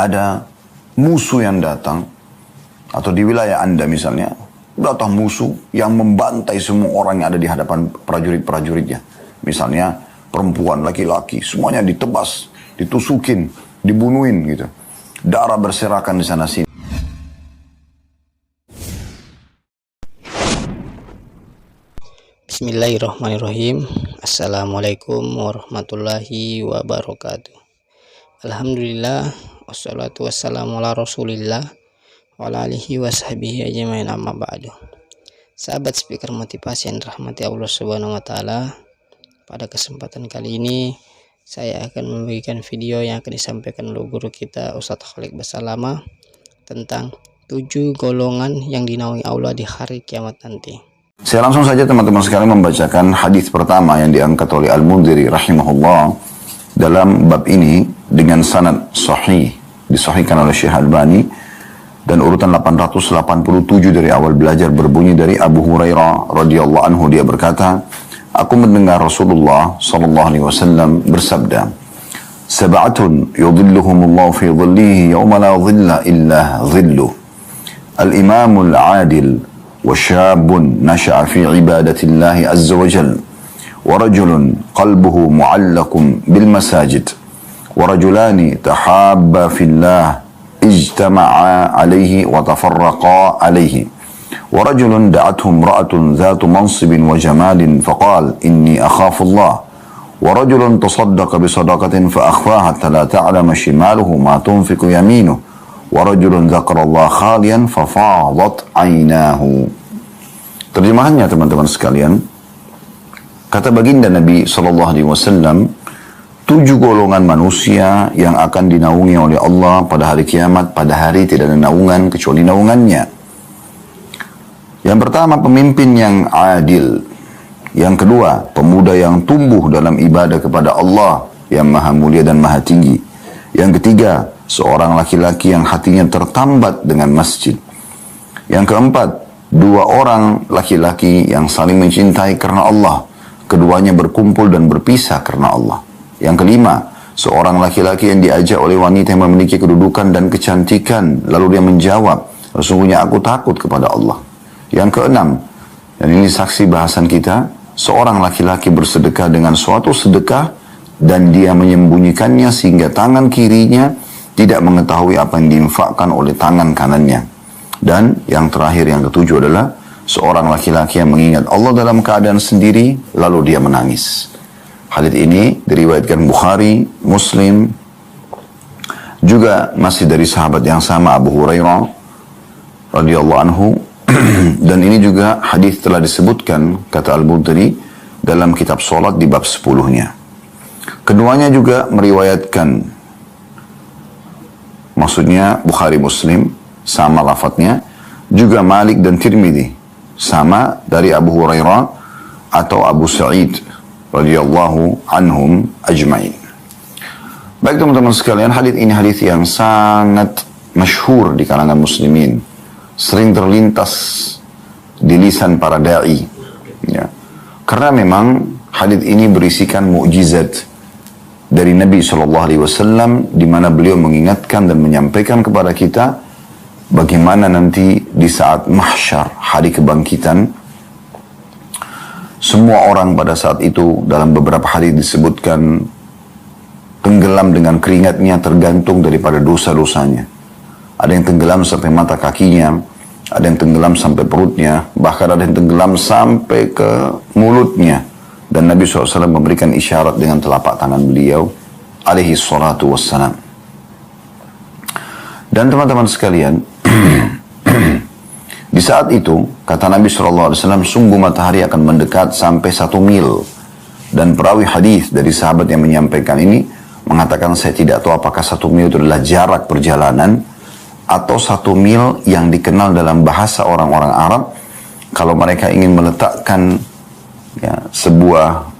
ada musuh yang datang, atau di wilayah Anda misalnya, datang musuh yang membantai semua orang yang ada di hadapan prajurit-prajuritnya. Misalnya perempuan, laki-laki, semuanya ditebas, ditusukin, dibunuhin gitu. Darah berserakan di sana sini. Bismillahirrahmanirrahim. Assalamualaikum warahmatullahi wabarakatuh. Alhamdulillah, wassalatu wassalamu ala rasulillah wa ala alihi wa sahbihi ajmain, amma ba'du. Sahabat speaker motivasi yang rahmati Allah subhanahu wa ta'ala, pada kesempatan kali ini saya akan membagikan video yang akan disampaikan oleh guru kita Ustadz Khalid Basalama tentang 7 golongan yang dinaungi Allah di hari kiamat nanti. Saya langsung saja teman-teman sekalian membacakan hadis pertama yang diangkat oleh Al-Mundhiri rahimahullah dalam bab ini dengan sanad sahih, disahihkan oleh Syekh Albani, dan urutan 887 dari awal belajar berbunyi dari Abu Hurairah radhiyallahu anhu. Dia berkata, aku mendengar Rasulullah sallallahu alaihi wasallam bersabda, "Sab'atun yudhilluhumullahu fi dhillihi yawma la dhilla illa dhilluh. Al-imamul 'adil وشاب نشأ في عبادة الله عز وجل ورجل قلبه معلق بالمساجد ورجلان تحابا في الله اجتمعا عليه وتفرقا عليه ورجل دعته امرأة ذات منصب وجمال فقال إني أخاف الله ورجل تصدق بصدقة فأخفاها حتى لا تعلم شماله ما تنفق يمينه warajulun dzakarallah khalian fafadat ainahu." Terjemahannya teman-teman sekalian, kata baginda Nabi SAW, 7 golongan manusia yang akan dinaungi oleh Allah pada hari kiamat. Pada hari tidak ada naungan kecuali naungannya. Yang pertama, pemimpin yang adil. Yang kedua, pemuda yang tumbuh dalam ibadah kepada Allah yang maha mulia dan maha tinggi. Yang ketiga, seorang laki-laki yang hatinya tertambat dengan masjid. Yang keempat, 2 orang laki-laki yang saling mencintai karena Allah. Keduanya berkumpul dan berpisah karena Allah. Yang kelima, seorang laki-laki yang diajak oleh wanita yang memiliki kedudukan dan kecantikan. Lalu dia menjawab, sesungguhnya aku takut kepada Allah. Yang keenam, dan ini saksi bahasan kita, seorang laki-laki bersedekah dengan suatu sedekah dan dia menyembunyikannya sehingga tangan kirinya tidak mengetahui apa yang diinfakkan oleh tangan kanannya. Dan yang terakhir, yang ketujuh adalah seorang laki-laki yang mengingat Allah dalam keadaan sendiri lalu dia menangis. Hadits ini diriwayatkan Bukhari, Muslim, juga masih dari sahabat yang sama, Abu Hurairah radhiyallahu anhu. Dan ini juga hadis telah disebutkan, kata Al-Mundhiri, dalam kitab salat di bab 10-nya. Keduanya juga meriwayatkan, maksudnya Bukhari Muslim sama lafadznya, juga Malik dan Tirmidzi sama dari Abu Hurairah atau Abu Sa'id radhiyallahu anhum ajma'in. Baik teman-teman sekalian, hadits ini hadits yang sangat masyhur di kalangan muslimin, sering terlintas di lisan para dai, ya. Karena memang hadits ini berisikan mukjizat dari Nabi SAW, di mana beliau mengingatkan dan menyampaikan kepada kita bagaimana nanti di saat mahsyar, hari kebangkitan, semua orang pada saat itu dalam beberapa hadis disebutkan tenggelam dengan keringatnya tergantung daripada dosa-dosanya. Ada yang tenggelam sampai mata kakinya, ada yang tenggelam sampai perutnya, bahkan ada yang tenggelam sampai ke mulutnya. Dan Nabi SAW memberikan isyarat dengan telapak tangan beliau alaihi salatu wassalam. Dan teman-teman sekalian, di saat itu, kata Nabi SAW, sungguh matahari akan mendekat sampai 1 mil. Dan perawi hadis dari sahabat yang menyampaikan ini mengatakan, saya tidak tahu apakah 1 mil itu adalah jarak perjalanan atau 1 mil yang dikenal dalam bahasa orang-orang Arab. Kalau mereka ingin meletakkan sebuah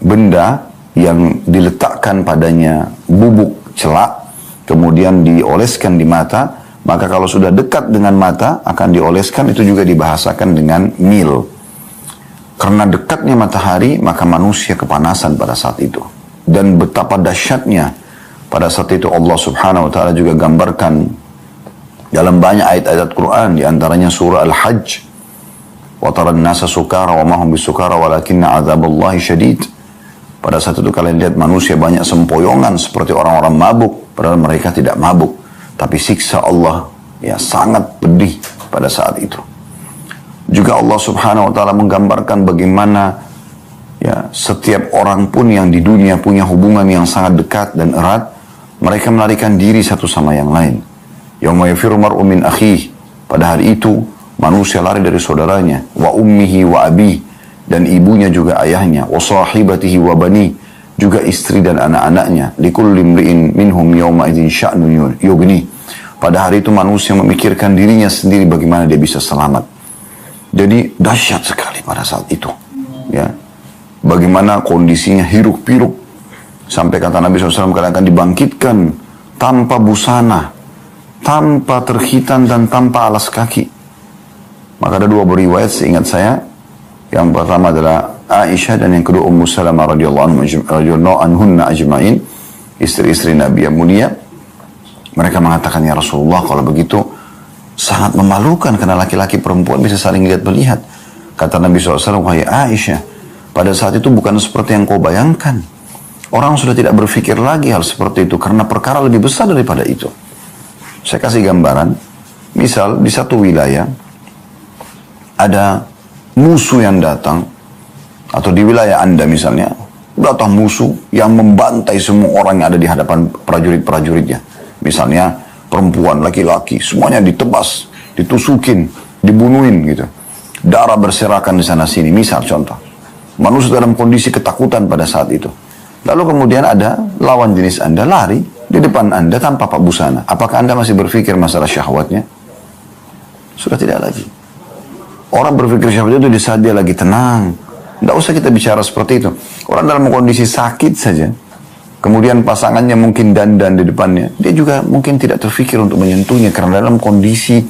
benda yang diletakkan padanya bubuk celak, kemudian dioleskan di mata, maka kalau sudah dekat dengan mata akan dioleskan, itu juga dibahasakan dengan mil. Karena dekatnya matahari, maka manusia kepanasan pada saat itu. Dan betapa dahsyatnya Pada saat itu Allah subhanahu wa ta'ala juga gambarkan dalam banyak ayat-ayat Quran, di antaranya surah Al-Hajj, wa taran nasa sukara wa mahum bisukara walakinna azaballahi syadid. Pada saat itu kalian lihat manusia banyak sempoyongan seperti orang-orang mabuk, padahal mereka tidak mabuk, tapi siksa Allah ya sangat pedih pada saat itu. Juga Allah subhanahu wa ta'ala menggambarkan bagaimana ya setiap orang pun yang di dunia punya hubungan yang sangat dekat dan erat, mereka melarikan diri satu sama yang lain. Yauma yafirru mar'u min akhihi, pada hari itu manusia lari dari saudaranya, wa ummihi wa abihi, dan ibunya juga ayahnya, wa sahibatihi wa bani, juga istri dan anak-anaknya, likulli imri'in minhum yawma idzin sya'nun yughni. Pada hari itu manusia memikirkan dirinya sendiri bagaimana dia bisa selamat. Jadi dahsyat sekali pada saat itu, ya. Bagaimana kondisinya hiruk pikuk, sampai kata Nabi SAW kalian akan dibangkitkan tanpa busana, tanpa terkhitan dan tanpa alas kaki. Maka ada dua riwayat seingat saya. Yang pertama adalah Aisyah dan yang kedua Ummu Salamah radhiyallahu anhunna ajma'in, istri-istri Nabi yang mulia. Mereka mengatakan, ya Rasulullah, kalau begitu sangat memalukan karena laki-laki perempuan bisa saling lihat-melihat. Kata Nabi SAW, wahai Aisyah, pada saat itu bukan seperti yang kau bayangkan. Orang sudah tidak berpikir lagi hal seperti itu karena perkara lebih besar daripada itu. Saya kasih gambaran, misal di satu wilayah ada musuh yang datang, atau di wilayah Anda misalnya, datang musuh yang membantai semua orang yang ada di hadapan prajurit-prajuritnya. Misalnya perempuan, laki-laki, semuanya ditebas, ditusukin, dibunuhin gitu. Darah berserakan di sana sini, misal contoh. Manusia dalam kondisi ketakutan pada saat itu. Lalu kemudian ada lawan jenis Anda lari di depan Anda tanpa pak busana. Apakah Anda masih berpikir masalah syahwatnya? Sudah tidak lagi. Orang berpikir syahwat itu di saat dia lagi tenang. Tidak usah kita bicara seperti itu. Orang dalam kondisi sakit saja, kemudian pasangannya mungkin dandan di depannya, dia juga mungkin tidak terfikir untuk menyentuhnya karena dalam kondisi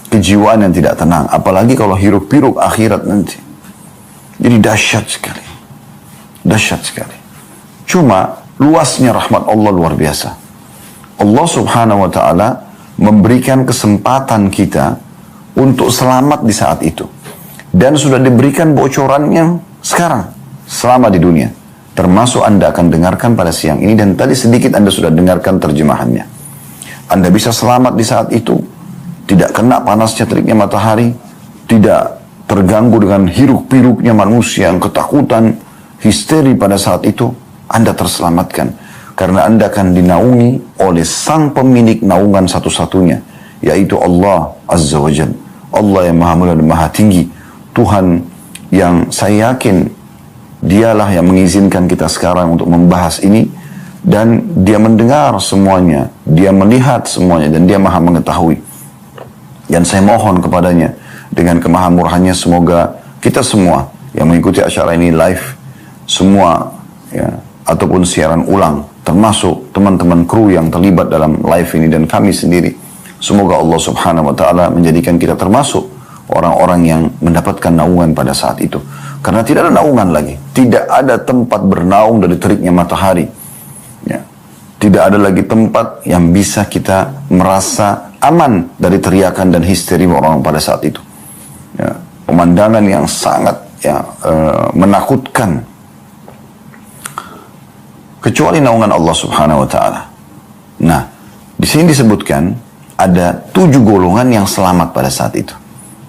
kejiwaan yang tidak tenang. Apalagi kalau hiruk pikuk akhirat nanti. Jadi dahsyat sekali. Dahsyat sekali. Cuma luasnya rahmat Allah luar biasa. Allah subhanahu wa ta'ala memberikan kesempatan kita untuk selamat di saat itu. Dan sudah diberikan bocorannya sekarang, selama di dunia. Termasuk Anda akan dengarkan pada siang ini, dan tadi sedikit Anda sudah dengarkan terjemahannya. Anda bisa selamat di saat itu, tidak kena panasnya teriknya matahari, tidak terganggu dengan hiruk pikuknya manusia yang ketakutan, histeri pada saat itu. Anda terselamatkan. Karena Anda akan dinaungi oleh sang pemilik naungan satu-satunya, yaitu Allah Azza wa Jalla. Allah yang maha mulia dan maha tinggi. Tuhan yang saya yakin dialah yang mengizinkan kita sekarang untuk membahas ini. Dan dia mendengar semuanya, dia melihat semuanya, dan dia maha mengetahui. Dan saya mohon kepadanya dengan kemahamurahannya, semoga kita semua yang mengikuti acara ini live, semua ya, ataupun siaran ulang, termasuk teman-teman kru yang terlibat dalam live ini dan kami sendiri, semoga Allah subhanahu wa ta'ala menjadikan kita termasuk orang-orang yang mendapatkan naungan pada saat itu. Karena tidak ada naungan lagi. Tidak ada tempat bernaung dari teriknya matahari. Ya. Tidak ada lagi tempat yang bisa kita merasa aman dari teriakan dan histeri orang pada saat itu. Ya. Pemandangan yang sangat menakutkan. Kecuali naungan Allah subhanahu wa ta'ala. Nah, di sini disebutkan ada 7 golongan yang selamat pada saat itu.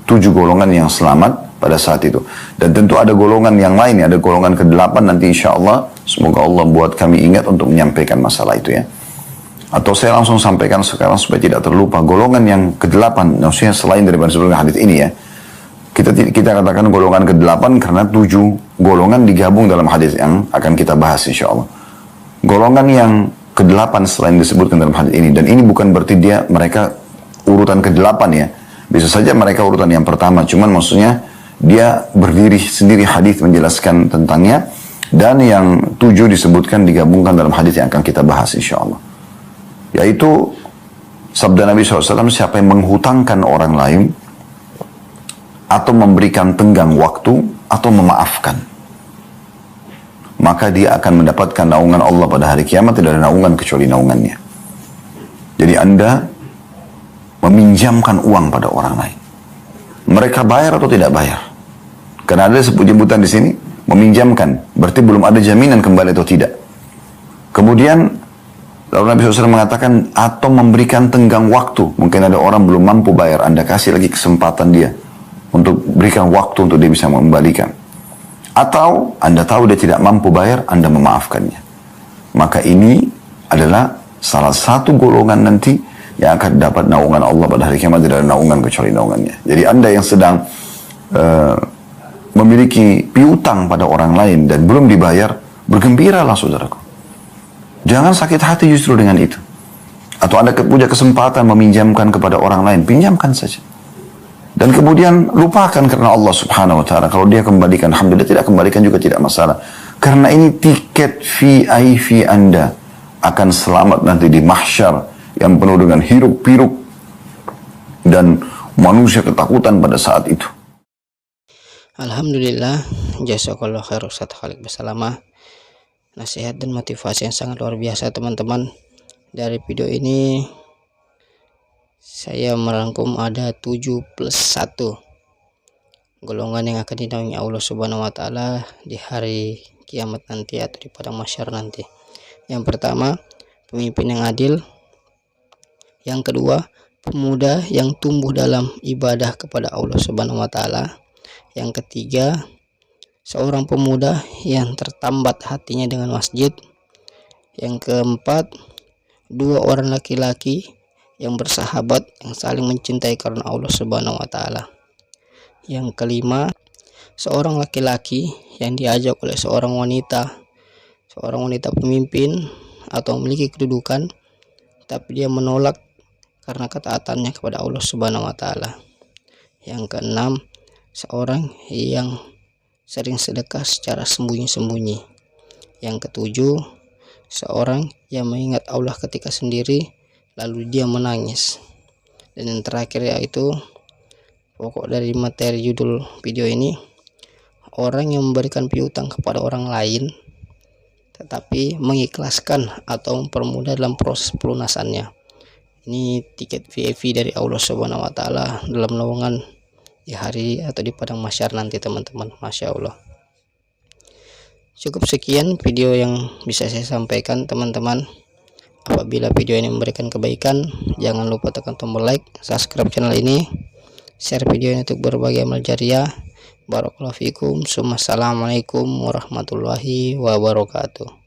7 golongan yang selamat pada saat itu. Dan tentu ada golongan yang lain, ada golongan ke-8 nanti insya Allah. Semoga Allah buat kami ingat untuk menyampaikan masalah itu ya. Atau saya langsung sampaikan sekarang supaya tidak terlupa. Golongan yang ke-8, maksudnya selain daripada sebelumnya hadits ini ya. Kita katakan golongan ke-8 karena 7 golongan digabung dalam hadis yang akan kita bahas insya Allah. Golongan yang ke-8 selain disebutkan dalam hadis ini. Dan ini bukan berarti mereka urutan ke-8 ya. Bisa saja mereka urutan yang pertama. Cuman maksudnya dia berdiri sendiri, hadis menjelaskan tentangnya. Dan yang 7 disebutkan digabungkan dalam hadis yang akan kita bahas insya Allah. Yaitu sabda Nabi SAW, siapa yang menghutangkan orang lain atau memberikan tenggang waktu atau memaafkan. maka dia akan mendapatkan naungan Allah pada hari kiamat, tidak ada naungan kecuali naungannya. Jadi Anda meminjamkan uang pada orang lain. Mereka bayar atau tidak bayar? Karena ada sebutan di sini, meminjamkan. Berarti belum ada jaminan kembali atau tidak. Kemudian, lalu Nabi SAW mengatakan, atau memberikan tenggang waktu. Mungkin ada orang belum mampu bayar, Anda kasih lagi kesempatan dia untuk berikan waktu untuk dia bisa mengembalikan. Atau Anda tahu dia tidak mampu bayar, Anda memaafkannya. Maka ini adalah salah satu golongan nanti yang akan dapat naungan Allah pada hari kiamat, tidak ada naungan kecuali naungannya. Jadi Anda yang sedang memiliki piutang pada orang lain dan belum dibayar, bergembiralah saudaraku. Jangan sakit hati justru dengan itu. Atau Anda punya kesempatan meminjamkan kepada orang lain, pinjamkan saja. Dan kemudian lupakan karena Allah subhanahu wa ta'ala. Kalau dia kembalikan, alhamdulillah, tidak kembalikan juga tidak masalah. Karena ini tiket VIP Anda akan selamat nanti di mahsyar yang penuh dengan hiruk-pikuk dan manusia ketakutan pada saat itu. Alhamdulillah, jazakallahu khair Ustaz Khalid Basalamah. Nasihat dan motivasi yang sangat luar biasa teman-teman. Dari video ini saya merangkum ada 7+1 golongan yang akan dinaungi Allah Subhanahu wa taala di hari kiamat nanti atau di padang mahsyar nanti. Yang pertama, pemimpin yang adil. Yang kedua, pemuda yang tumbuh dalam ibadah kepada Allah Subhanahu wa taala. Yang ketiga, seorang pemuda yang tertambat hatinya dengan masjid. Yang keempat, 2 orang laki-laki yang bersahabat yang saling mencintai karena Allah Subhanahu wa taala. Yang kelima, seorang laki-laki yang diajak oleh seorang wanita pemimpin atau memiliki kedudukan, tapi dia menolak karena ketaatannya kepada Allah Subhanahu wa taala. Yang keenam, seorang yang sering sedekah secara sembunyi-sembunyi. Yang ketujuh, seorang yang mengingat Allah ketika sendiri lalu dia menangis. Dan yang terakhir yaitu pokok dari materi judul video ini, orang yang memberikan piutang kepada orang lain tetapi mengikhlaskan atau mempermudah dalam proses pelunasannya. Ini tiket VIP dari Allah Subhanahu wa taala dalam naungan di hari atau di padang mahsyar nanti teman-teman. Masya Allah. Cukup sekian video yang bisa saya sampaikan teman-teman. Apabila video ini memberikan kebaikan, jangan lupa tekan tombol like, subscribe channel ini, share video ini untuk berbagai amal jariah. Barakallahu fikum. Assalamualaikum warahmatullahi wabarakatuh.